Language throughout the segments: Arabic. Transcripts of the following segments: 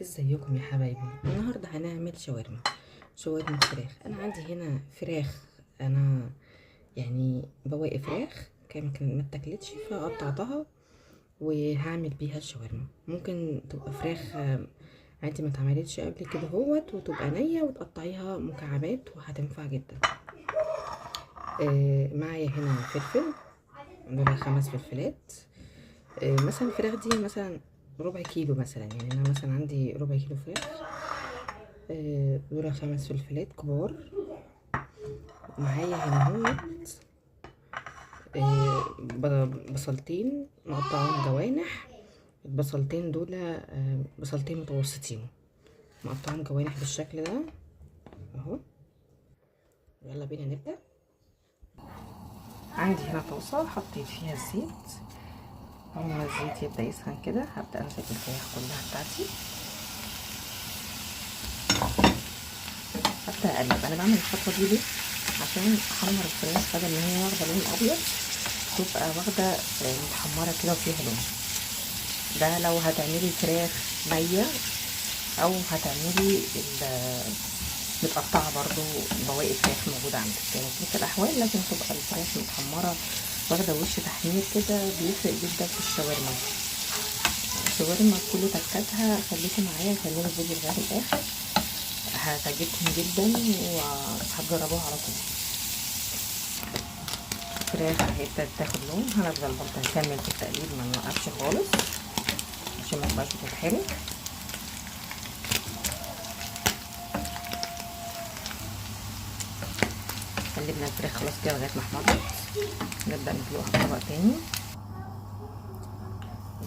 ازيكم يا حبايبي؟ النهارده هنعمل شاورما فراخ. انا عندي هنا فراخ، انا يعني بواقي فراخ كان ما اتاكلتش فقطعتها وهعمل بيها الشاورما. ممكن تبقى فراخ عادي ما اتعملتش قبل كده وتبقى نيه وتقطعيها مكعبات وهتنفع جدا. معايا هنا فلفل، دول 5 فلفلات. مثلا الفراخ دي مثلا ربع كيلو، مثلا يعني انا مثلا عندي ربع كيلو فراخ. دول 5 فلفلات كبار. معايا هنا اهوت بصلتين مقطعهم جوانح. البصلتين دول بصلتين متوسطين مقطعهم جوانح بالشكل ده اهو. يلا بينا نبدأ. عندي هنا طاسة حطيت فيها الزيت. اول ما الزيت يبدأ يسخن كده هبدأ امسك الفراخ كلها بتاعتي، هبدأ اقلب. انا بعمل الخطوة دي ليه؟ عشان احمر الفراخ بدل ما هي واخدة لون ابيض تبقى واخدة متحمرة كده وفيها لون. ده لو هتعملي فراخ نية او هتعملي متقطعة برضو بواقي فراخ موجودة عندك، يعني في كل الاحوال لازم تبقى الفراخ متحمرة واخدة وش تحمير كده، بيفرق جدا في الشاورما. الشاورما بكل تكاتها خليكم معايا، خلينا الفيديو لغاية الاخر، هتعجبكم جدا وهتجربوها على طول. الفراخ اهي ابتدت تاخد لون، هنفضل برضه نكمل في التقليب، ما نوقفش خالص عشان ما تبقاش بتتحرق. قلبنا الفراخ خلاص كده لغايه ما احمرت، نبدا ندلقها في طبق تاني.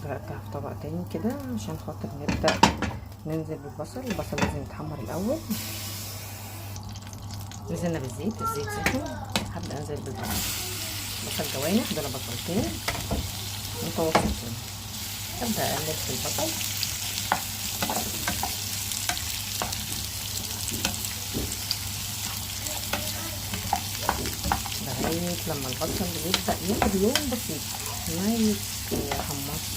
دلقتها في طبق تاني كده عشان خاطر نبدا ننزل بالبصل. البصل لازم يتحمر الاول. نزلنا بالزيت، الزيت سخن، هبدا انزل بالبصل. بصل جوانح، دول بصلتين متوسطين. ابدا اقلب في البصل لغايه لما البصل يبدا ياخد لون بسيط، ما يتحمرش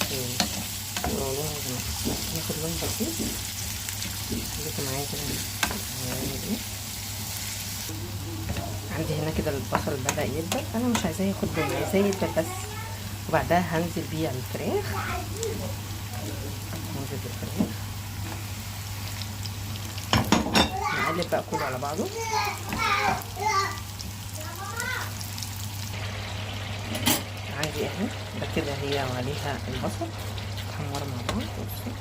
ياخد لون بسيط. خليكم معايا كده هنعمل ايه. عندي هنا كده البصل بدا يدبل، انا مش عايزاه ياخد لون، عايزاه يدبل بس، وبعدها هنزل بيه على الفراخ. هنزل بالفراخ نقلب بقى كله على بعضه. عندي اهي ده كده هي وعليها البصل اتحمروا مع بعض. بصوا